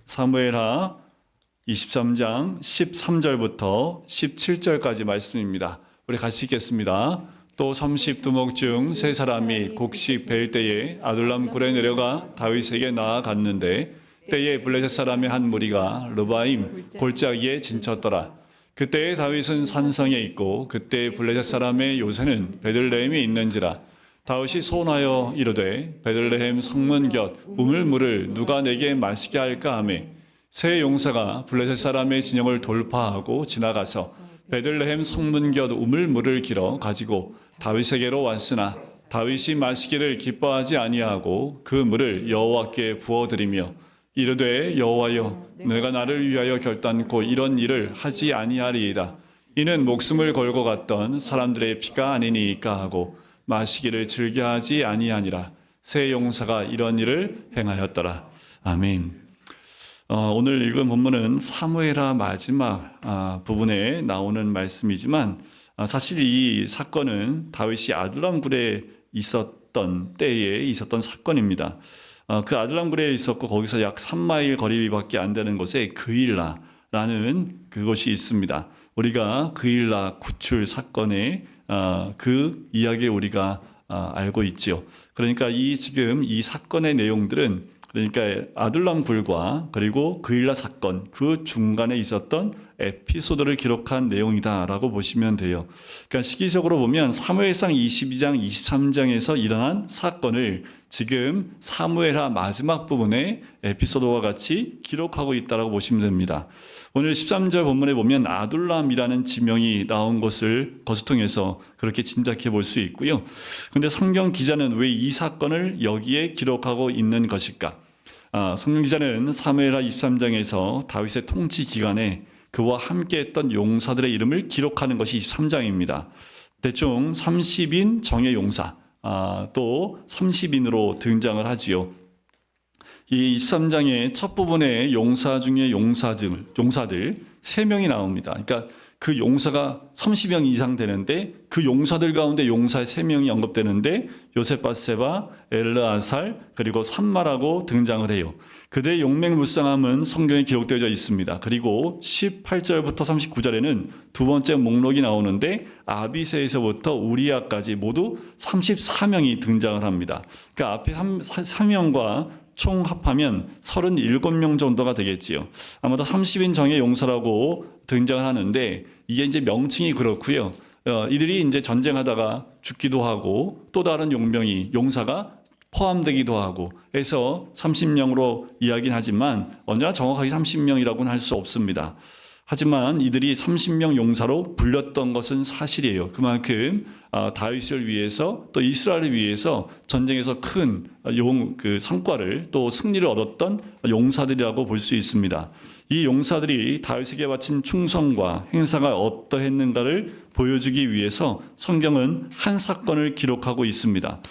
사무엘하 23장 13절부터 17절까지 말씀입니다. 우리 같이 읽겠습니다. 또 30두목 중 세 사람이 곡식 베일 때에 아둘람 굴에 내려가 다윗에게 나아갔는데 때에 블레셋 사람의 한 무리가 르바임 골짜기에 진쳤더라. 그때에 다윗은 산성에 있고 그때 블레셋 사람의 요새는 베들레헴에 있는지라. 다윗이 소원하여 이르되 베들레헴 성문 곁 우물물을 누가 내게 마시게 할까 하매 세 용사가 블레셋 사람의 진영을 돌파하고 지나가서 베들레헴 성문 곁 우물물을 길어 가지고 다윗에게로 왔으나 다윗이 마시기를 기뻐하지 아니하고 그 물을 여호와께 부어드리며 이르되 여호와여 내가 나를 위하여 결단코 이런 일을 하지 아니하리이다. 이는 목숨을 걸고 갔던 사람들의 피가 아니니까 하고 마시기를 즐겨하지 아니하니라. 세 용사가 이런 일을 행하였더라. 아멘. 오늘 읽은 본문은 사무엘하 마지막 부분에 나오는 말씀이지만 사실 이 사건은 다윗이 아둘람 굴에 있었던 때에 있었던 사건입니다. 그 아둘람 굴에 있었고 거기서 약 3마일 거리밖에 안 되는 곳에 그일라라는 그곳이 있습니다. 우리가 그일라 구출 사건의 그 이야기 우리가 알고 있지요. 그러니까 지금 이 사건의 내용들은 그러니까 아둘람 굴과 그리고 그일라 사건 그 중간에 있었던 에피소드를 기록한 내용이다라고 보시면 돼요. 그러니까 시기적으로 보면 사무엘상 22장, 23장에서 일어난 사건을 지금 사무엘하 마지막 부분에 에피소드와 같이 기록하고 있다라고 보시면 됩니다. 오늘 13절 본문에 보면 아둘람이라는 지명이 나온 것을 통해서 그렇게 짐작해 볼 수 있고요. 그런데 성경 기자는 왜 이 사건을 여기에 기록하고 있는 것일까? 성경 기자는 사무엘하 23장에서 다윗의 통치 기간에 그와 함께했던 용사들의 이름을 기록하는 것이 23장입니다. 대충 30인 정예 용사, 또 30인으로 등장을 하지요. 이 23장의 첫 부분에 용사 중에 용사들 3명이 나옵니다. 그러니까 그 용사가 30명 이상 되는데 그 용사들 가운데 용사 3명이 언급되는데 요셉바세바, 엘르아살 그리고 삼마라고 등장을 해요. 그들의 용맹무쌍함은 성경에 기록되어 있습니다. 그리고 18절부터 39절에는 두 번째 목록이 나오는데 아비새에서부터 우리아까지 모두 34명이 등장을 합니다. 그러니까 앞에 3명과 총 합하면 37명 정도가 되겠지요. 아마도 30인 정예 용사라고 등장을 하는데 이게 이제 명칭이 그렇고요. 이들이 이제 전쟁하다가 죽기도 하고 또 다른 용사가 포함되기도 하고 해서 30명으로 이야기는 하지만 언제나 정확하게 30명이라고는 할 수 없습니다. 하지만 이들이 30명 용사로 불렸던 것은 사실이에요. 그만큼 다윗을 위해서 또 이스라엘을 위해서 전쟁에서 큰 성과를 또 승리를 얻었던 용사들이라고 볼 수 있습니다. 이 용사들이 다윗에게 바친 충성과 행사가 어떠했는가를 보여주기 위해서 성경은 한 사건을 기록하고 있습니다.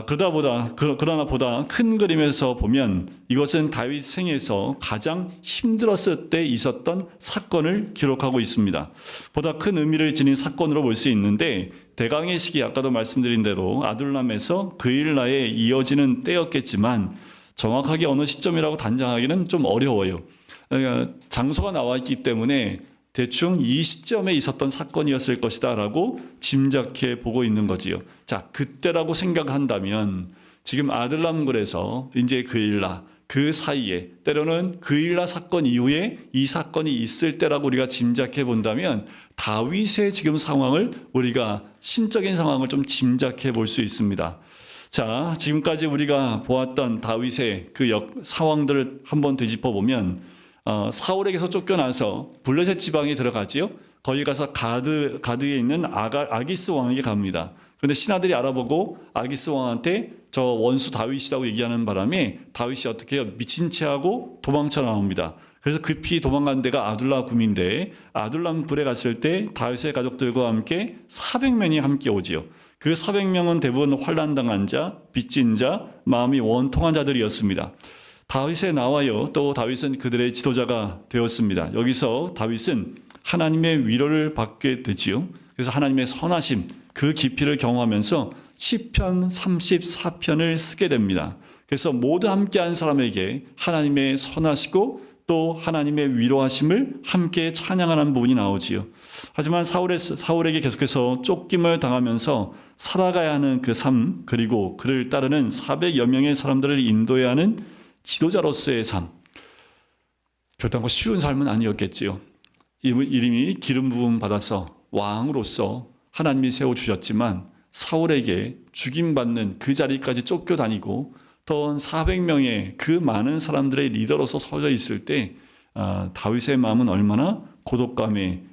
그러나 보다 큰 그림에서 보면 이것은 다윗 생에서 가장 힘들었을 때 있었던 사건을 기록하고 있습니다. 보다 큰 의미를 지닌 사건으로 볼 수 있는데 대강의 시기 아까도 말씀드린 대로 아둘람에서 그일라에 이어지는 때였겠지만 정확하게 어느 시점이라고 단정하기는 좀 어려워요. 장소가 나와 있기 때문에 대충 이 시점에 있었던 사건이었을 것이다 라고 짐작해 보고 있는 거지요. 자, 그때라고 생각한다면 지금 아둘람굴에서 이제 그일라 그 사이에 때로는 그일라 사건 이후에 이 사건이 있을 때라고 우리가 짐작해 본다면 다윗의 지금 상황을 우리가 심적인 상황을 좀 짐작해 볼 수 있습니다. 자, 지금까지 우리가 보았던 다윗의 그 상황들을 한번 되짚어 보면 사울에게서 쫓겨나서 블레셋 지방에 들어가지요. 거기 가서 가드에 있는 아기스 왕에게 갑니다. 그런데 신하들이 알아보고 아기스 왕한테 저 원수 다윗이라고 얘기하는 바람에 다윗이 어떻게 해요? 미친 채하고 도망쳐 나옵니다. 그래서 급히 도망간 데가 아둘람 굴인데 아둘람 굴에 갔을 때 다윗의 가족들과 함께 400명이 함께 오지요. 그 400명은 대부분 환난당한 자, 빚진 자, 마음이 원통한 자들이었습니다. 다윗에 나와요. 또 다윗은 그들의 지도자가 되었습니다. 여기서 다윗은 하나님의 위로를 받게 되지요. 그래서 하나님의 선하심, 그 깊이를 경험하면서 시편 34편을 쓰게 됩니다. 그래서 모두 함께한 사람에게 하나님의 선하시고 또 하나님의 위로하심을 함께 찬양하는 부분이 나오지요. 하지만 사울에게 계속해서 쫓김을 당하면서 살아가야 하는 그 삶, 그리고 그를 따르는 400여 명의 사람들을 인도해야 하는 지도자로서의 삶, 결단코 쉬운 삶은 아니었겠지요. 이름이 기름 부음 받아서 왕으로서 하나님이 세워주셨지만 사울에게 죽임받는 그 자리까지 쫓겨다니고 또 400명의 그 많은 사람들의 리더로서 서져 있을 때 다윗의 마음은 얼마나 고독감에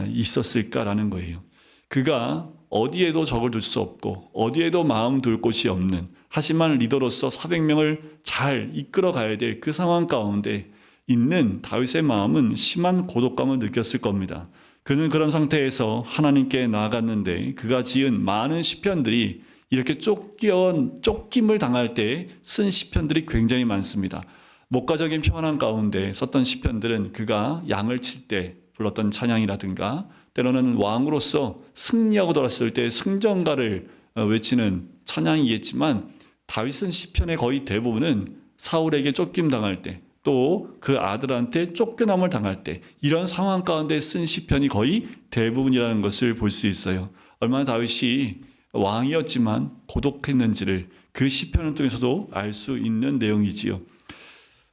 있었을까라는 거예요. 그가 어디에도 적을 둘 수 없고 어디에도 마음 둘 곳이 없는, 하지만 리더로서 400명을 잘 이끌어 가야 될 그 상황 가운데 있는 다윗의 마음은 심한 고독감을 느꼈을 겁니다. 그는 그런 상태에서 하나님께 나아갔는데 그가 지은 많은 시편들이 이렇게 쫓김을 당할 때 쓴 시편들이 굉장히 많습니다. 목가적인 평안한 가운데 썼던 시편들은 그가 양을 칠 때 불렀던 찬양이라든가 때로는 왕으로서 승리하고 돌아왔을 때 승전가를 외치는 찬양이겠지만 다윗은 시편의 거의 대부분은 사울에게 쫓김 당할 때 또 그 아들한테 쫓겨남을 당할 때 이런 상황 가운데 쓴 시편이 거의 대부분이라는 것을 볼 수 있어요. 얼마나 다윗이 왕이었지만 고독했는지를 그 시편을 통해서도 알 수 있는 내용이지요.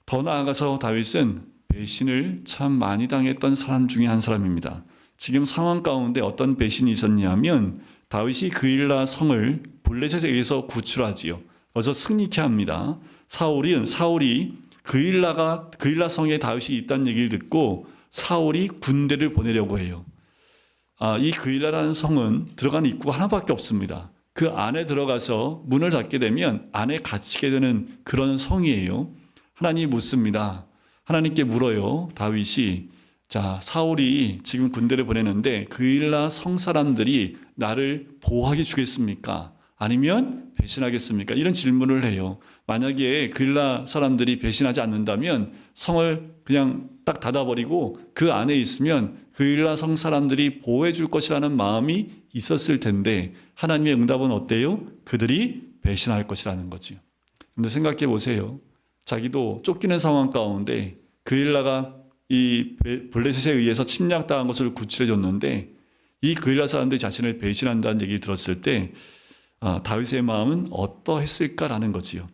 더 나아가서 다윗은 배신을 참 많이 당했던 사람 중에 한 사람입니다. 지금 상황 가운데 어떤 배신이 있었냐면 다윗이 그일라 성을 블레셋에 의해서 구출하지요. 그래서 승리케 합니다. 사울이 그일라 성에 다윗이 있다는 얘기를 듣고 사울이 군대를 보내려고 해요. 이 그일라라는 성은 들어가는 입구가 하나밖에 없습니다. 그 안에 들어가서 문을 닫게 되면 안에 갇히게 되는 그런 성이에요. 하나님이 묻습니다. 하나님께 물어요. 다윗이 사울이 지금 군대를 보내는데 그일라 성 사람들이 나를 보호하게 주겠습니까? 아니면 배신하겠습니까? 이런 질문을 해요. 만약에 그일라 사람들이 배신하지 않는다면 성을 그냥 딱 닫아버리고 그 안에 있으면 그일라 성 사람들이 보호해 줄 것이라는 마음이 있었을 텐데 하나님의 응답은 어때요? 그들이 배신할 것이라는 거죠. 근데 생각해 보세요. 자기도 쫓기는 상황 가운데 그일라가 이 블레셋에 의해서 침략당한 것을 구출해 줬는데 이 그일라 사람들이 자신을 배신한다는 얘기를 들었을 때 다윗의 마음은 어떠했을까라는 거지요.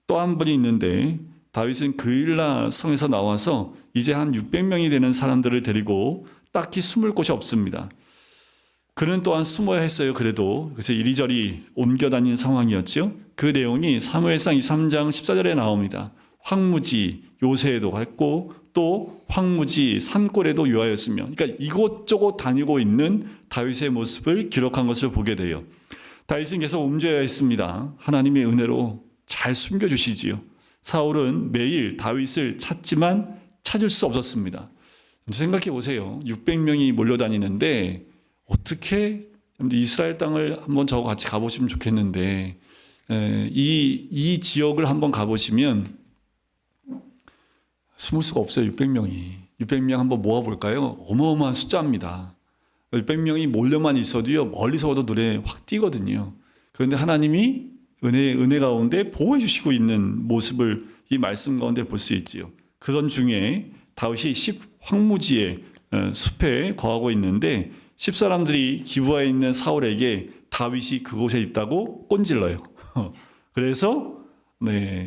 또 한 분이 있는데 다윗은 그일라 성에서 나와서 이제 한 600명이 되는 사람들을 데리고 딱히 숨을 곳이 없습니다. 그는 또한 숨어야 했어요. 그래서 이리저리 옮겨 다니는 상황이었죠. 그 내용이 사무엘상 23장 14절에 나옵니다. 황무지 요새에도 갔고 또 황무지 산골에도 유하였으며, 그러니까 이곳저곳 다니고 있는 다윗의 모습을 기록한 것을 보게 돼요. 다윗은 계속 움직여야 했습니다. 하나님의 은혜로 잘 숨겨주시지요. 사울은 매일 다윗을 찾지만 찾을 수 없었습니다. 생각해 보세요. 600명이 몰려다니는데 어떻게 이스라엘 땅을 한번 저와 같이 가보시면 좋겠는데 이 지역을 한번 가보시면 숨을 수가 없어요. 600명 한번 모아볼까요? 어마어마한 숫자입니다. 600명이 몰려만 있어도요, 멀리서 봐도 눈에 확 띄거든요. 그런데 하나님이 은혜 가운데 보호해 주시고 있는 모습을 이 말씀 가운데 볼 수 있지요. 그런 중에 다윗이 황무지의 숲에 거하고 있는데 10사람들이 기부하에 있는 사울에게 다윗이 그곳에 있다고 꼰질러요. 그래서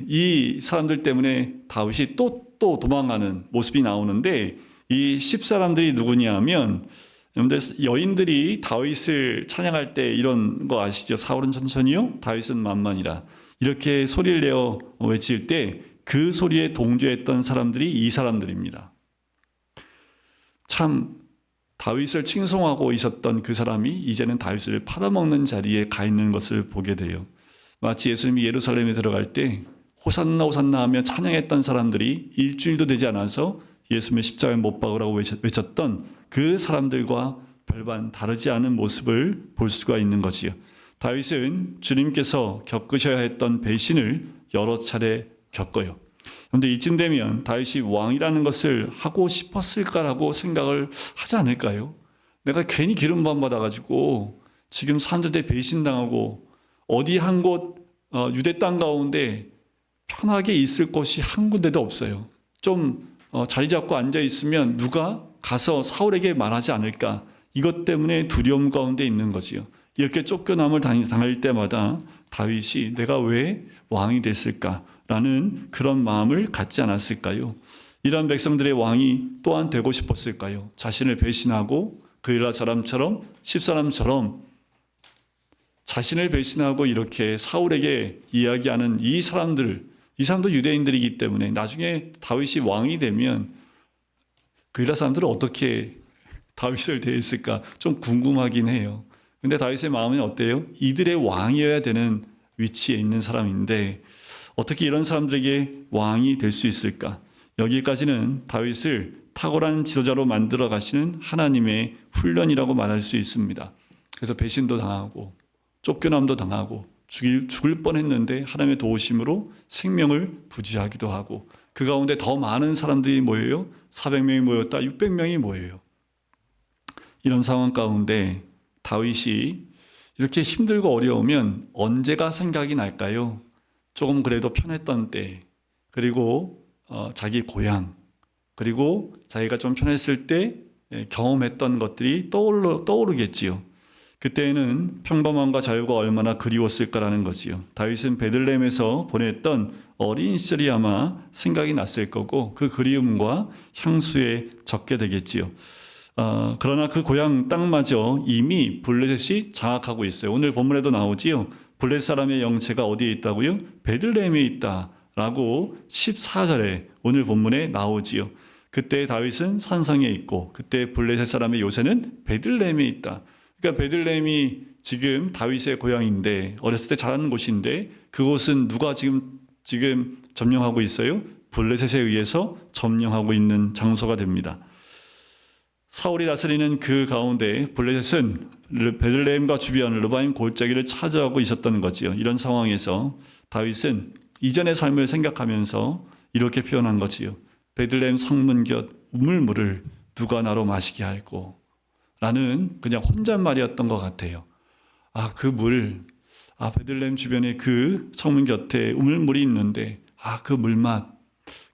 이 사람들 때문에 다윗이 또 도망가는 모습이 나오는데 이 10사람들이 누구냐 하면 여인들이 다윗을 찬양할 때 이런 거 아시죠? 사울은 천천히요, 다윗은 만만이라. 이렇게 소리를 내어 외칠 때 그 소리에 동조했던 사람들이 이 사람들입니다. 참 다윗을 칭송하고 있었던 그 사람이 이제는 다윗을 팔아먹는 자리에 가 있는 것을 보게 돼요. 마치 예수님이 예루살렘에 들어갈 때 호산나 호산나 하며 찬양했던 사람들이 일주일도 되지 않아서 예수님의 십자가에 못 박으라고 외쳤던 그 사람들과 별반 다르지 않은 모습을 볼 수가 있는 거지요. 다윗은 주님께서 겪으셔야 했던 배신을 여러 차례 겪어요. 그런데 이쯤 되면 다윗이 왕이라는 것을 하고 싶었을까라고 생각을 하지 않을까요? 내가 괜히 기름 부음 받아가지고 지금 사람들한테 배신당하고 어디 한 곳 유대 땅 가운데 편하게 있을 곳이 한 군데도 없어요. 좀 자리 잡고 앉아 있으면 누가 가서 사울에게 말하지 않을까? 이것 때문에 두려움 가운데 있는 거지요. 이렇게 쫓겨남을 당할 때마다 다윗이 내가 왜 왕이 됐을까라는 그런 마음을 갖지 않았을까요? 이런 백성들의 왕이 또한 되고 싶었을까요? 자신을 배신하고 그일라 사람처럼 10사람처럼 자신을 배신하고 이렇게 사울에게 이야기하는 이 사람도 유대인들이기 때문에 나중에 다윗이 왕이 되면 그일라 사람들은 어떻게 다윗을 대했을까 좀 궁금하긴 해요. 근데 다윗의 마음은 어때요? 이들의 왕이어야 되는 위치에 있는 사람인데 어떻게 이런 사람들에게 왕이 될 수 있을까? 여기까지는 다윗을 탁월한 지도자로 만들어 가시는 하나님의 훈련이라고 말할 수 있습니다. 그래서 배신도 당하고 쫓겨남도 당하고 죽을 뻔했는데 하나님의 도우심으로 생명을 부지하기도 하고 그 가운데 더 많은 사람들이 모여요. 400명이 모였다. 600명이 모여요. 이런 상황 가운데 다윗이 이렇게 힘들고 어려우면 언제가 생각이 날까요? 조금 그래도 편했던 때, 그리고 자기 고향, 그리고 자기가 좀 편했을 때 경험했던 것들이 떠오르겠지요. 그때는 평범함과 자유가 얼마나 그리웠을까라는 거지요. 다윗은 베들레헴에서 보냈던 어린 시절이 아마 생각이 났을 거고 그 그리움과 향수에 적게 되겠지요. 그러나 그 고향 땅마저 이미 블레셋이 장악하고 있어요. 오늘 본문에도 나오지요. 블레셋 사람의 영체가 어디에 있다고요? 베들레헴에 있다라고 14절에 오늘 본문에 나오지요. 그때 다윗은 산성에 있고 그때 블레셋 사람의 요새는 베들레헴에 있다. 그러니까 베들레헴이 지금 다윗의 고향인데 어렸을 때 자라는 곳인데 그곳은 누가 지금 점령하고 있어요? 블레셋에 의해서 점령하고 있는 장소가 됩니다. 사울이 다스리는 그 가운데 블레셋은 베들레헴과 주변 르바임 골짜기를 차지하고 있었던 거지요. 이런 상황에서 다윗은 이전의 삶을 생각하면서 이렇게 표현한 거지요. 베들레헴 성문 곁 우물물을 누가 나로 마시게 할꼬 라는 그냥 혼잣말이었던 것 같아요. 베들레헴 주변에 그 성문 곁에 우물물이 있는데 그 물맛,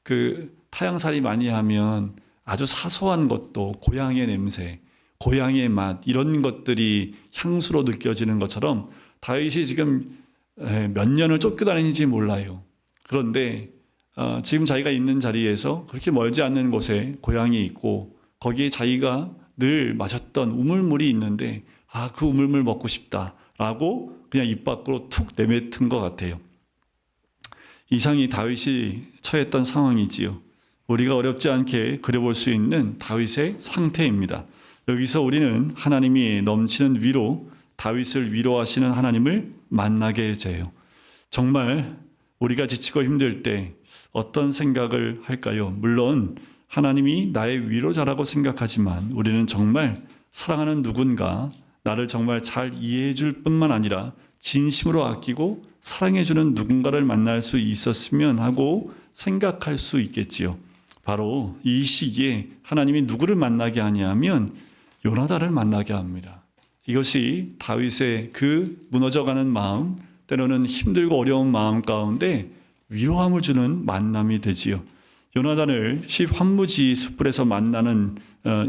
그 타향살이 많이 하면 아주 사소한 것도 고향의 냄새, 고향의 맛 이런 것들이 향수로 느껴지는 것처럼 다윗이 지금 몇 년을 쫓겨다니는지 몰라요. 그런데 지금 자기가 있는 자리에서 그렇게 멀지 않는 곳에 고향이 있고 거기에 자기가 늘 마셨던 우물물이 있는데 그 우물물 먹고 싶다라고 그냥 입 밖으로 툭 내뱉은 것 같아요. 이상이 다윗이 처했던 상황이지요. 우리가 어렵지 않게 그려볼 수 있는 다윗의 상태입니다. 여기서 우리는 하나님이 넘치는 위로, 다윗을 위로하시는 하나님을 만나게 돼요. 정말 우리가 지치고 힘들 때 어떤 생각을 할까요? 물론 하나님이 나의 위로자라고 생각하지만 우리는 정말 사랑하는 누군가 나를 정말 잘 이해해 줄 뿐만 아니라 진심으로 아끼고 사랑해 주는 누군가를 만날 수 있었으면 하고 생각할 수 있겠지요. 바로 이 시기에 하나님이 누구를 만나게 하냐면 요나단을 만나게 합니다. 이것이 다윗의 그 무너져가는 마음, 때로는 힘들고 어려운 마음 가운데 위로함을 주는 만남이 되지요. 요나단을 환무지 숯불에서 만나는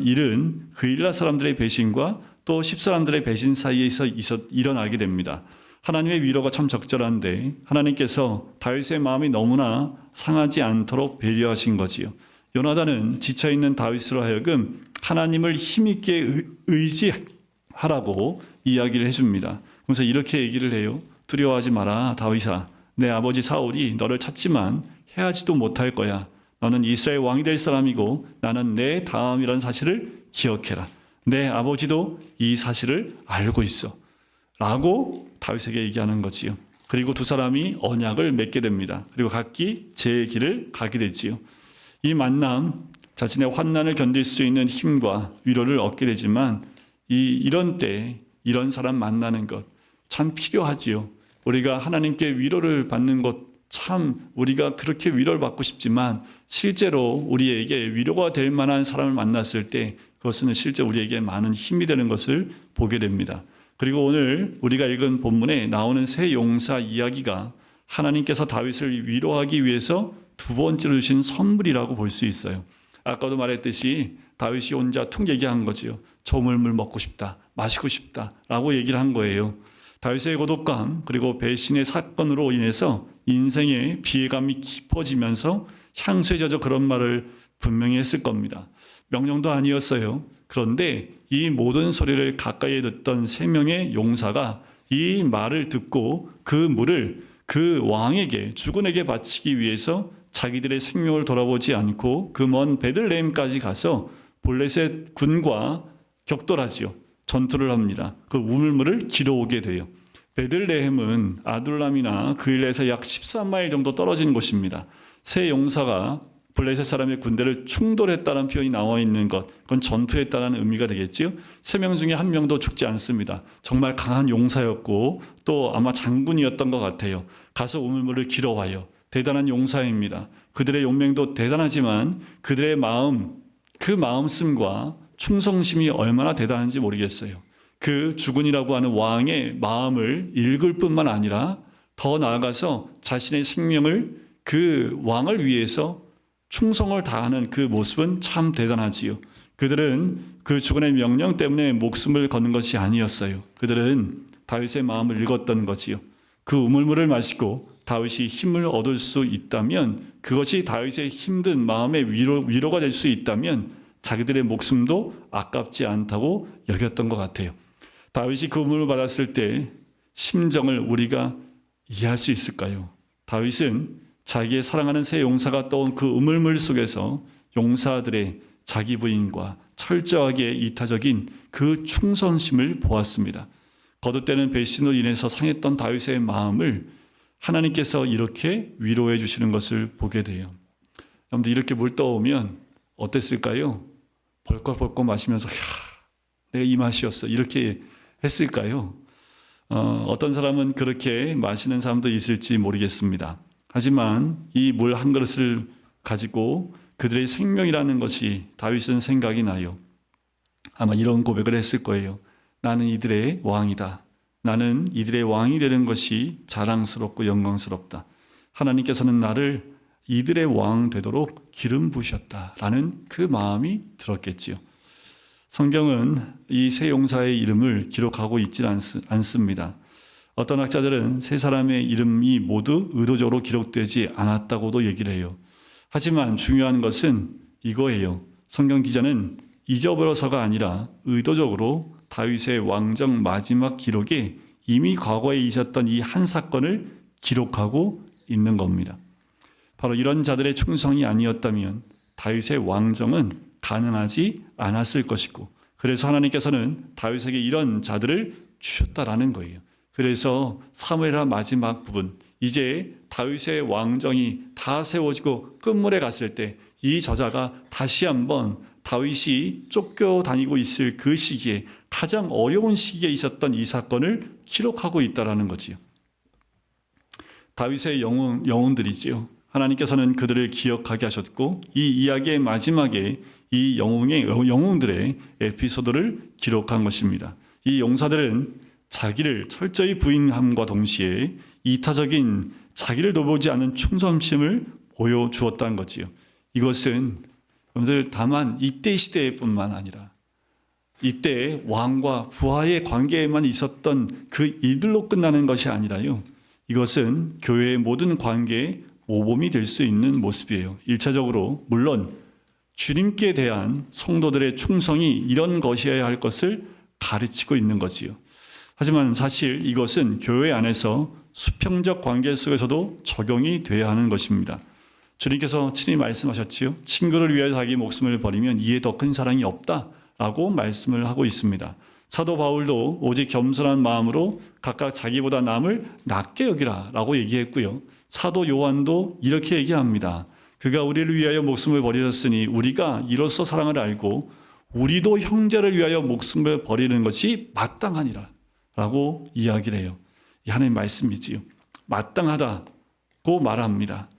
일은 그일라 사람들의 배신과 또 10사람들의 배신 사이에서 일어나게 됩니다. 하나님의 위로가 참 적절한데 하나님께서 다윗의 마음이 너무나 상하지 않도록 배려하신 거지요. 요나단은 지쳐있는 다윗으로 하여금 하나님을 힘있게 의지하라고 이야기를 해줍니다. 그래서 이렇게 얘기를 해요. 두려워하지 마라 다윗아. 내 아버지 사울이 너를 찾지만 해하지도 못할 거야. 너는 이스라엘 왕이 될 사람이고 나는 내 다음이라는 사실을 기억해라. 내 아버지도 이 사실을 알고 있어. 라고 다윗에게 얘기하는 거지요. 그리고 두 사람이 언약을 맺게 됩니다. 그리고 각기 제 길을 가게 되지요. 이 만남, 자신의 환난을 견딜 수 있는 힘과 위로를 얻게 되지만 이런 때 이런 사람 만나는 것 참 필요하지요. 우리가 하나님께 위로를 받는 것 참 우리가 그렇게 위로를 받고 싶지만 실제로 우리에게 위로가 될 만한 사람을 만났을 때 그것은 실제 우리에게 많은 힘이 되는 것을 보게 됩니다. 그리고 오늘 우리가 읽은 본문에 나오는 세 용사 이야기가 하나님께서 다윗을 위로하기 위해서 두 번째로 주신 선물이라고 볼 수 있어요. 아까도 말했듯이 다윗이 혼자 툭 얘기한 거지요. 저 우물물 먹고 싶다, 마시고 싶다 라고 얘기를 한 거예요. 다윗의 고독감 그리고 배신의 사건으로 인해서 인생의 피해감이 깊어지면서 향수에 젖어 그런 말을 분명히 했을 겁니다. 명령도 아니었어요. 그런데 이 모든 소리를 가까이 듣던 세 명의 용사가 이 말을 듣고 그 물을 그 왕에게, 주군에게 바치기 위해서 자기들의 생명을 돌아보지 않고 그 먼 베들레헴까지 가서 블레셋 군과 격돌하지요. 전투를 합니다. 그 우물물을 길어오게 돼요. 베들레헴은 아둘람이나 그 일에서 약 13마일 정도 떨어진 곳입니다. 세 용사가 블레셋 사람의 군대를 충돌했다는 표현이 나와 있는 것, 그건 전투했다는 의미가 되겠지요. 세 명 중에 한 명도 죽지 않습니다. 정말 강한 용사였고 또 아마 장군이었던 것 같아요. 가서 우물물을 길어와요. 대단한 용사입니다. 그들의 용맹도 대단하지만 그들의 마음, 그 마음씀과 충성심이 얼마나 대단한지 모르겠어요. 그 주군이라고 하는 왕의 마음을 읽을 뿐만 아니라 더 나아가서 자신의 생명을 그 왕을 위해서 충성을 다하는 그 모습은 참 대단하지요. 그들은 그 주군의 명령 때문에 목숨을 거는 것이 아니었어요. 그들은 다윗의 마음을 읽었던 거지요. 그 우물물을 마시고 다윗이 힘을 얻을 수 있다면, 그것이 다윗의 힘든 마음의 위로가 될 수 있다면 자기들의 목숨도 아깝지 않다고 여겼던 것 같아요. 다윗이 그 우물을 받았을 때 심정을 우리가 이해할 수 있을까요? 다윗은 자기의 사랑하는 세 용사가 떠온 그 우물물 속에서 용사들의 자기 부인과 철저하게 이타적인 그 충성심을 보았습니다. 거듭되는 배신으로 인해서 상했던 다윗의 마음을 하나님께서 이렇게 위로해 주시는 것을 보게 돼요. 여러분들 이렇게 물 떠오면 어땠을까요? 벌컥벌컥 마시면서 내가 이 맛이었어 이렇게 했을까요? 어떤 사람은 그렇게 마시는 사람도 있을지 모르겠습니다. 하지만 이 물 한 그릇을 가지고 그들의 생명이라는 것이 다윗은 생각이 나요. 아마 이런 고백을 했을 거예요. 나는 이들의 왕이다. 나는 이들의 왕이 되는 것이 자랑스럽고 영광스럽다. 하나님께서는 나를 이들의 왕 되도록 기름 부으셨다라는 그 마음이 들었겠지요. 성경은 이 세 용사의 이름을 기록하고 있지 않습니다. 어떤 학자들은 세 사람의 이름이 모두 의도적으로 기록되지 않았다고도 얘기를 해요. 하지만 중요한 것은 이거예요. 성경 기자는 잊어버려서가 아니라 의도적으로 다윗의 왕정 마지막 기록에 이미 과거에 있었던 이 한 사건을 기록하고 있는 겁니다. 바로 이런 자들의 충성이 아니었다면 다윗의 왕정은 가능하지 않았을 것이고, 그래서 하나님께서는 다윗에게 이런 자들을 주셨다라는 거예요. 그래서 사무엘하 마지막 부분, 이제 다윗의 왕정이 다 세워지고 끝물에 갔을 때 이 저자가 다시 한번 다윗이 쫓겨다니고 있을 그 시기에, 가장 어려운 시기에 있었던 이 사건을 기록하고 있다는 거지요. 다윗의 영웅들이지요. 하나님께서는 그들을 기억하게 하셨고, 이 이야기의 마지막에 이 영웅들의 에피소드를 기록한 것입니다. 이 용사들은 자기를 철저히 부인함과 동시에 이타적인 자기를 돌보지 않은 충성심을 보여주었다는 거지요. 이것은 여러분들 다만 이때 시대뿐만 아니라 이때 왕과 부하의 관계에만 있었던 그 일들로 끝나는 것이 아니라요. 이것은 교회의 모든 관계에 모범이 될 수 있는 모습이에요. 1차적으로 물론 주님께 대한 성도들의 충성이 이런 것이어야 할 것을 가르치고 있는 거지요. 하지만 사실 이것은 교회 안에서 수평적 관계 속에서도 적용이 돼야 하는 것입니다. 주님께서 친히 말씀하셨지요. 친구를 위하여 자기 목숨을 버리면 이에 더 큰 사랑이 없다라고 말씀을 하고 있습니다. 사도 바울도 오직 겸손한 마음으로 각각 자기보다 남을 낮게 여기라라고 얘기했고요. 사도 요한도 이렇게 얘기합니다. 그가 우리를 위하여 목숨을 버리셨으니 우리가 이로써 사랑을 알고 우리도 형제를 위하여 목숨을 버리는 것이 마땅하니라 라고 이야기를 해요. 이 하나님의 말씀이지요. 마땅하다고 말합니다.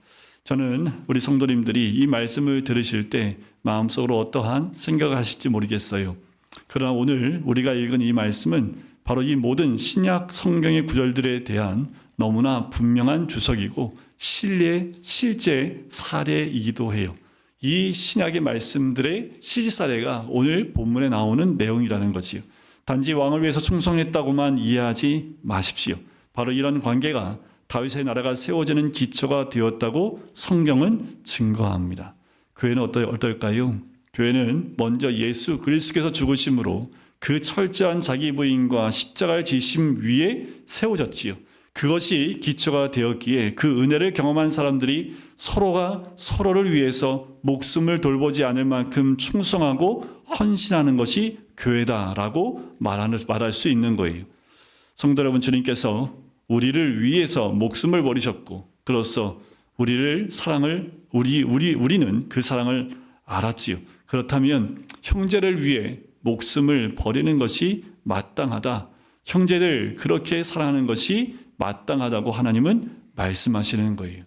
저는 우리 성도님들이 이 말씀을 들으실 때 마음속으로 어떠한 생각을 하실지 모르겠어요. 그러나 오늘 우리가 읽은 이 말씀은 바로 이 모든 신약 성경의 구절들에 대한 너무나 분명한 주석이고 실제 사례이기도 해요. 이 신약의 말씀들의 실사례가 오늘 본문에 나오는 내용이라는 거지요. 단지 왕을 위해서 충성했다고만 이해하지 마십시오. 바로 이런 관계가 다윗의 나라가 세워지는 기초가 되었다고 성경은 증거합니다. 교회는 어떨까요? 교회는 먼저 예수 그리스도께서 죽으심으로 그 철저한 자기 부인과 십자가의 지심 위에 세워졌지요. 그것이 기초가 되었기에 그 은혜를 경험한 사람들이 서로가 서로를 위해서 목숨을 돌보지 않을 만큼 충성하고 헌신하는 것이 교회다라고 말할 수 있는 거예요. 성도 여러분, 주님께서 우리를 위해서 목숨을 버리셨고, 그로써 우리는 그 사랑을 알았지요. 그렇다면 형제를 위해 목숨을 버리는 것이 마땅하다. 형제들 그렇게 사랑하는 것이 마땅하다고 하나님은 말씀하시는 거예요.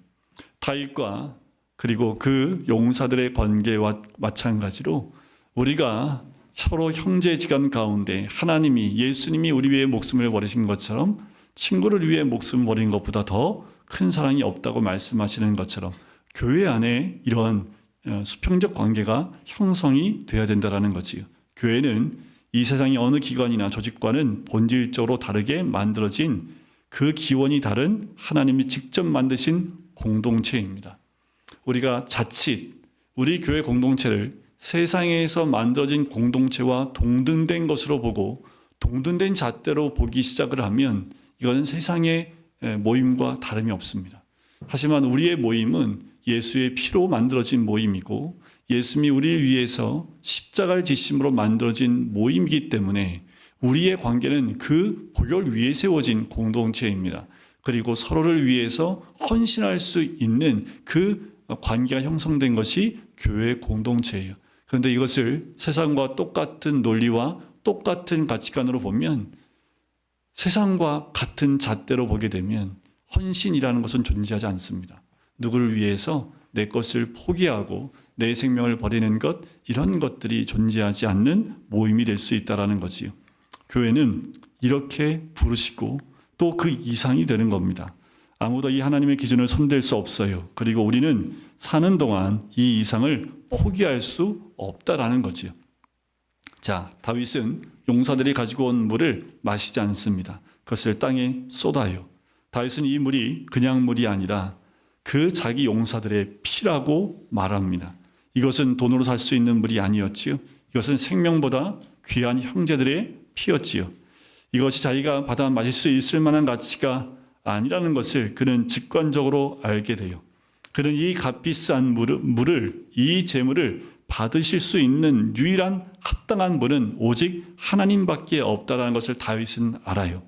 다윗과 그리고 그 용사들의 관계와 마찬가지로 우리가 서로 형제지간 가운데 하나님이 예수님이 우리 위해 목숨을 버리신 것처럼 친구를 위해 목숨을 버린 것보다 더 큰 사랑이 없다고 말씀하시는 것처럼 교회 안에 이런 수평적 관계가 형성이 되어야 된다는 거지요. 교회는 이 세상의 어느 기관이나 조직과는 본질적으로 다르게 만들어진 그 기원이 다른 하나님이 직접 만드신 공동체입니다. 우리가 자칫 우리 교회 공동체를 세상에서 만들어진 공동체와 동등된 것으로 보고 동등된 잣대로 보기 시작을 하면 이건 세상의 모임과 다름이 없습니다. 하지만 우리의 모임은 예수의 피로 만들어진 모임이고 예수님이 우리를 위해서 십자가를 지심으로 만들어진 모임이기 때문에 우리의 관계는 그 보혈 위에 세워진 공동체입니다. 그리고 서로를 위해서 헌신할 수 있는 그 관계가 형성된 것이 교회 공동체예요. 그런데 이것을 세상과 똑같은 논리와 똑같은 가치관으로 보면 세상과 같은 잣대로 보게 되면 헌신이라는 것은 존재하지 않습니다. 누구를 위해서 내 것을 포기하고 내 생명을 버리는 것, 이런 것들이 존재하지 않는 모임이 될 수 있다는 거지요. 교회는 이렇게 부르시고 또 그 이상이 되는 겁니다. 아무도 이 하나님의 기준을 손댈 수 없어요. 그리고 우리는 사는 동안 이 이상을 포기할 수 없다라는 거지요. 자, 다윗은 용사들이 가지고 온 물을 마시지 않습니다. 그것을 땅에 쏟아요. 다윗은 이 물이 그냥 물이 아니라 그 자기 용사들의 피라고 말합니다. 이것은 돈으로 살 수 있는 물이 아니었지요. 이것은 생명보다 귀한 형제들의 피였지요. 이것이 자기가 받아 마실 수 있을 만한 가치가 아니라는 것을 그는 직관적으로 알게 돼요. 그는 이 값비싼 물을, 이 재물을 받으실 수 있는 유일한 합당한 분은 오직 하나님밖에 없다는 것을 다윗은 알아요.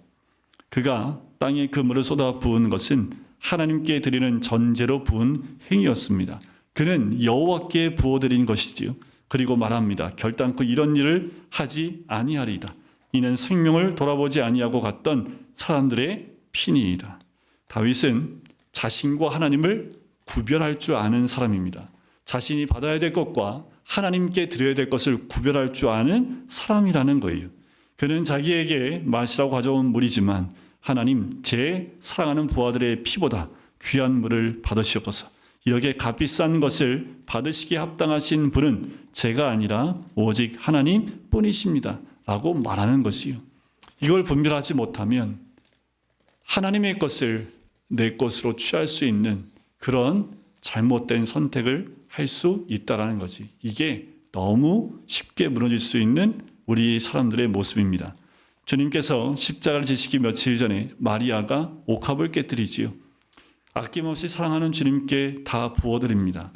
그가 땅에 그 물을 쏟아 부은 것은 하나님께 드리는 전제로 부은 행위였습니다. 그는 여호와께 부어드린 것이지요. 그리고 말합니다. 결단코 이런 일을 하지 아니하리이다. 이는 생명을 돌아보지 아니하고 갔던 사람들의 피니이다. 다윗은 자신과 하나님을 구별할 줄 아는 사람입니다. 자신이 받아야 될 것과 하나님께 드려야 될 것을 구별할 줄 아는 사람이라는 거예요. 그는 자기에게 마시라고 가져온 물이지만 하나님, 제 사랑하는 부하들의 피보다 귀한 물을 받으시옵소서. 이렇게 값비싼 것을 받으시기에 합당하신 분은 제가 아니라 오직 하나님 뿐이십니다. 라고 말하는 것이요. 이걸 분별하지 못하면 하나님의 것을 내 것으로 취할 수 있는 그런 잘못된 선택을 할 수 있다는 거지. 이게 너무 쉽게 무너질 수 있는 우리 사람들의 모습입니다. 주님께서 십자가를 지시기 며칠 전에 마리아가 옥합을 깨뜨리지요. 아낌없이 사랑하는 주님께 다 부어드립니다.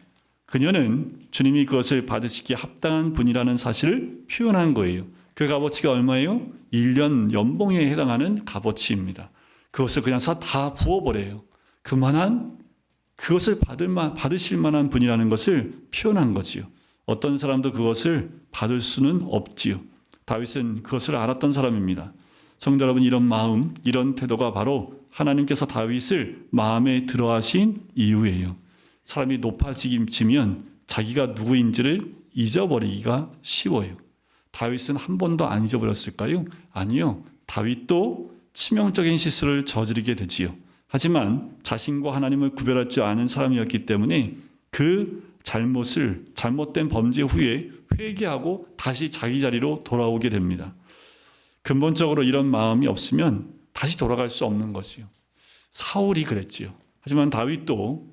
그녀는 주님이 그것을 받으시기에 합당한 분이라는 사실을 표현한 거예요. 그 값어치가 얼마예요? 1년 연봉에 해당하는 값어치입니다. 그것을 그냥 다 부어버려요. 그만한 그것을 받으실 만한 분이라는 것을 표현한 거지요. 어떤 사람도 그것을 받을 수는 없지요. 다윗은 그것을 알았던 사람입니다. 성도 여러분, 이런 마음, 이런 태도가 바로 하나님께서 다윗을 마음에 들어하신 이유예요. 사람이 높아지면 자기가 누구인지를 잊어버리기가 쉬워요. 다윗은 한 번도 안 잊어버렸을까요? 아니요. 다윗도 치명적인 실수를 저지르게 되지요. 하지만 자신과 하나님을 구별할 줄 아는 사람이었기 때문에 그 잘못된 범죄 후에 회개하고 다시 자기 자리로 돌아오게 됩니다. 근본적으로 이런 마음이 없으면 다시 돌아갈 수 없는 것이요. 사울이 그랬지요. 하지만 다윗도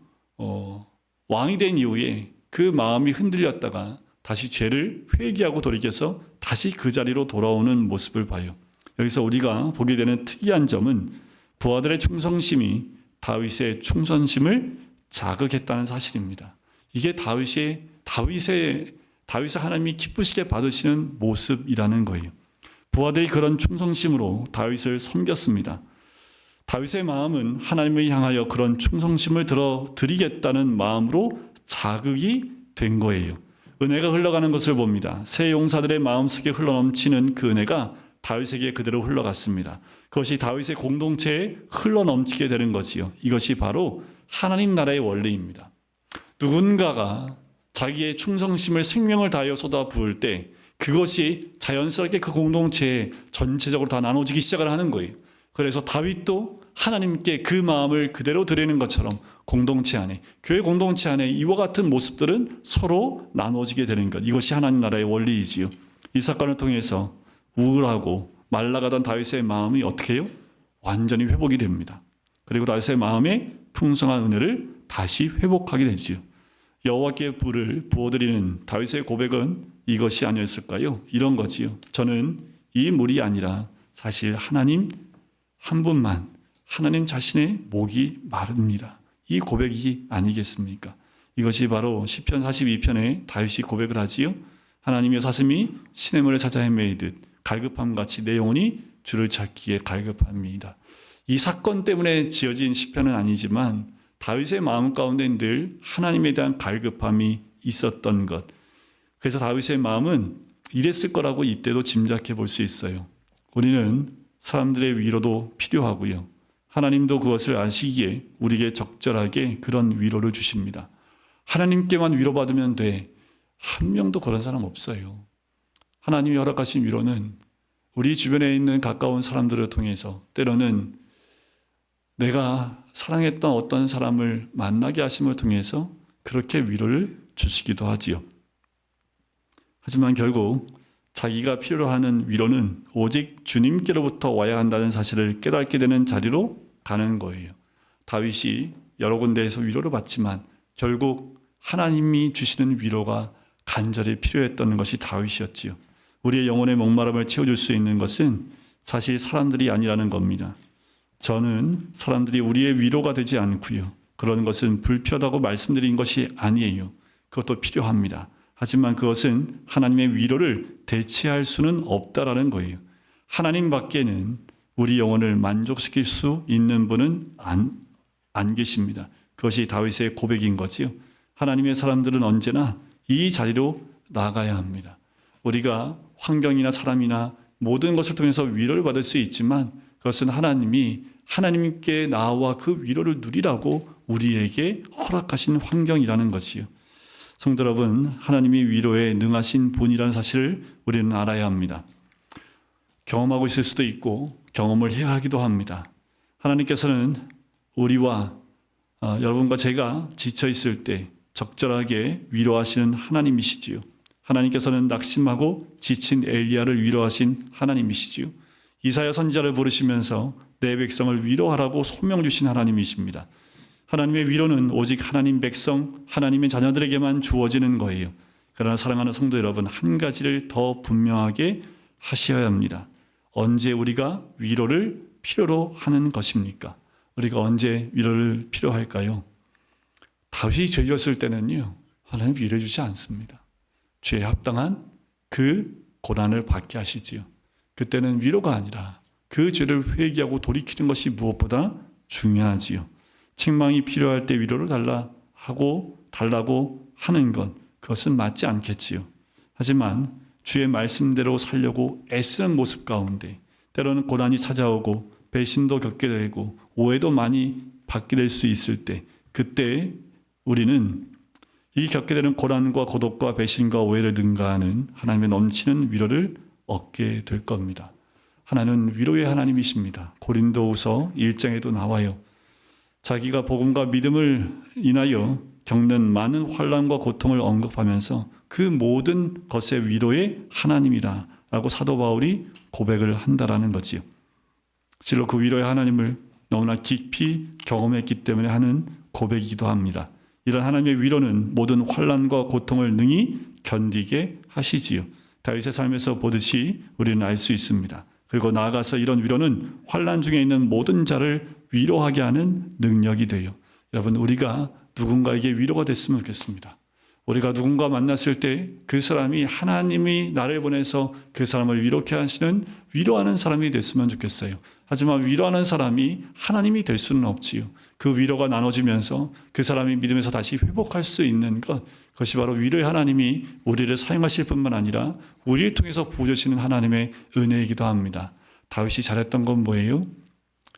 왕이 된 이후에 그 마음이 흔들렸다가 다시 죄를 회개하고 돌이켜서 다시 그 자리로 돌아오는 모습을 봐요. 여기서 우리가 보게 되는 특이한 점은 부하들의 충성심이 다윗의 충성심을 자극했다는 사실입니다. 이게 다윗의 하나님이 기쁘시게 받으시는 모습이라는 거예요. 부하들이 그런 충성심으로 다윗을 섬겼습니다. 다윗의 마음은 하나님을 향하여 그런 충성심을 드리겠다는 마음으로 자극이 된 거예요. 은혜가 흘러가는 것을 봅니다. 새 용사들의 마음속에 흘러넘치는 그 은혜가 다윗에게 그대로 흘러갔습니다. 그것이 다윗의 공동체에 흘러넘치게 되는 것이요. 이것이 바로 하나님 나라의 원리입니다. 누군가가 자기의 충성심을 생명을 다하여 쏟아부을 때 그것이 자연스럽게 그 공동체에 전체적으로 다 나눠지기 시작을 하는 거예요. 그래서 다윗도 하나님께 그 마음을 그대로 드리는 것처럼 공동체 안에, 교회 공동체 안에 이와 같은 모습들은 서로 나눠지게 되는 것. 이것이 하나님 나라의 원리이지요. 이 사건을 통해서 우울하고 말라가던 다윗의 마음이 어떻게 해요? 완전히 회복이 됩니다. 그리고 다윗의 마음에 풍성한 은혜를 다시 회복하게 되지요. 여호와께 불을 부어드리는 다윗의 고백은 이것이 아니었을까요? 이런 거지요. 저는 이 물이 아니라 사실 하나님 한 분만, 하나님 자신의 목이 마릅니다. 이 고백이 아니겠습니까? 이것이 바로 시편 42편에 다윗이 고백을 하지요. 하나님의 사슴이 시냇물을 찾아 헤매이듯 갈급함같이 내 영혼이 주를 찾기에 갈급합니다. 이 사건 때문에 지어진 시편은 아니지만 다윗의 마음 가운데 늘 하나님에 대한 갈급함이 있었던 것. 그래서 다윗의 마음은 이랬을 거라고 이때도 짐작해 볼 수 있어요. 우리는 사람들의 위로도 필요하고요. 하나님도 그것을 아시기에 우리에게 적절하게 그런 위로를 주십니다. 하나님께만 위로받으면 돼. 한 명도 그런 사람 없어요. 하나님이 허락하신 위로는 우리 주변에 있는 가까운 사람들을 통해서 때로는 내가 사랑했던 어떤 사람을 만나게 하심을 통해서 그렇게 위로를 주시기도 하지요. 하지만 결국 자기가 필요로 하는 위로는 오직 주님께로부터 와야 한다는 사실을 깨닫게 되는 자리로 가는 거예요. 다윗이 여러 군데에서 위로를 받지만 결국 하나님이 주시는 위로가 간절히 필요했던 것이 다윗이었지요. 우리의 영혼의 목마름을 채워줄 수 있는 것은 사실 사람들이 아니라는 겁니다. 저는 사람들이 우리의 위로가 되지 않고요. 그런 것은 불필요하다고 말씀드린 것이 아니에요. 그것도 필요합니다. 하지만 그것은 하나님의 위로를 대체할 수는 없다라는 거예요. 하나님 밖에는 우리 영혼을 만족시킬 수 있는 분은 안 계십니다. 그것이 다윗의 고백인 거지요. 하나님의 사람들은 언제나 이 자리로 나가야 합니다. 우리가 환경이나 사람이나 모든 것을 통해서 위로를 받을 수 있지만 그것은 하나님이 하나님께 나와 그 위로를 누리라고 우리에게 허락하신 환경이라는 것이요. 성도 여러분, 하나님이 위로에 능하신 분이라는 사실을 우리는 알아야 합니다. 경험하고 있을 수도 있고 경험을 해야 하기도 합니다. 하나님께서는 우리와 여러분과 제가 지쳐 있을 때 적절하게 위로하시는 하나님이시지요. 하나님께서는 낙심하고 지친 엘리야를 위로하신 하나님이시지요. 이사야 선지자를 부르시면서 내 백성을 위로하라고 소명 주신 하나님이십니다. 하나님의 위로는 오직 하나님 백성, 하나님의 자녀들에게만 주어지는 거예요. 그러나 사랑하는 성도 여러분, 한 가지를 더 분명하게 하셔야 합니다. 언제 우리가 위로를 필요로 하는 것입니까? 우리가 언제 위로를 필요할까요? 다윗이 죄 지었을 때는요, 하나님 위로해 주지 않습니다. 죄에 합당한 그 고난을 받게 하시지요. 그때는 위로가 아니라 그 죄를 회개하고 돌이키는 것이 무엇보다 중요하지요. 책망이 필요할 때 위로를 달라고 하는 것, 그것은 맞지 않겠지요. 하지만 주의 말씀대로 살려고 애쓰는 모습 가운데 때로는 고난이 찾아오고 배신도 겪게 되고 오해도 많이 받게 될 수 있을 때, 그때 우리는 이 겪게 되는 고난과 고독과 배신과 오해를 능가하는 하나님의 넘치는 위로를 얻게 될 겁니다. 하나님은 위로의 하나님이십니다. 고린도후서 1장에도 나와요. 자기가 복음과 믿음을 인하여 겪는 많은 환난과 고통을 언급하면서 그 모든 것의 위로의 하나님이라라고 사도 바울이 고백을 한다라는 거지요. 실로 그 위로의 하나님을 너무나 깊이 경험했기 때문에 하는 고백이기도 합니다. 이런 하나님의 위로는 모든 환난과 고통을 능히 견디게 하시지요. 다윗의 삶에서 보듯이 우리는 알 수 있습니다. 그리고 나아가서 이런 위로는 환난 중에 있는 모든 자를 위로하게 하는 능력이 돼요. 여러분, 우리가 누군가에게 위로가 됐으면 좋겠습니다. 우리가 누군가 만났을 때 그 사람이 하나님이 나를 보내서 그 사람을 위로케 하시는 위로하는 사람이 됐으면 좋겠어요. 하지만 위로하는 사람이 하나님이 될 수는 없지요. 그 위로가 나눠지면서 그 사람이 믿음에서 다시 회복할 수 있는 것, 그것이 바로 위로의 하나님이 우리를 사용하실 뿐만 아니라 우리를 통해서 부어주시는 하나님의 은혜이기도 합니다. 다윗이 잘했던 건 뭐예요?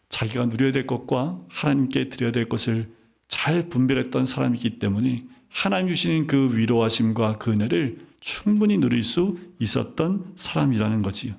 자기가 누려야 될 것과 하나님께 드려야 될 것을 잘 분별했던 사람이기 때문에 하나님 주시는 그 위로하심과 그 은혜를 충분히 누릴 수 있었던 사람이라는 거지요.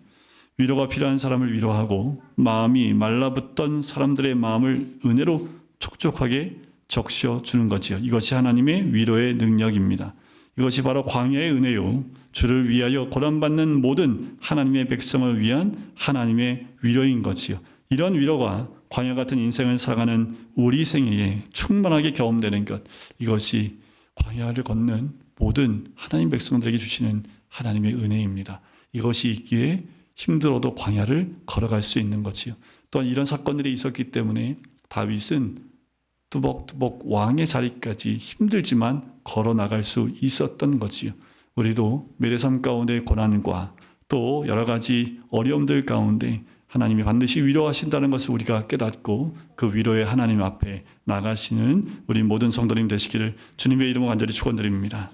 위로가 필요한 사람을 위로하고 마음이 말라붙던 사람들의 마음을 은혜로 촉촉하게 적셔주는 거지요. 이것이 하나님의 위로의 능력입니다. 이것이 바로 광야의 은혜요. 주를 위하여 고난받는 모든 하나님의 백성을 위한 하나님의 위로인 거지요. 이런 위로가 광야 같은 인생을 살아가는 우리 생애에 충만하게 경험되는 것, 이것이 광야를 걷는 모든 하나님 백성들에게 주시는 하나님의 은혜입니다. 이것이 있기에 힘들어도 광야를 걸어갈 수 있는 거지요. 또한 이런 사건들이 있었기 때문에 다윗은 뚜벅뚜벅 왕의 자리까지 힘들지만 걸어 나갈 수 있었던 거지요. 우리도 미래 삶 가운데 고난과 또 여러 가지 어려움들 가운데 하나님이 반드시 위로하신다는 것을 우리가 깨닫고 그 위로의 하나님 앞에 나가시는 우리 모든 성도님 되시기를 주님의 이름으로 간절히 축원드립니다.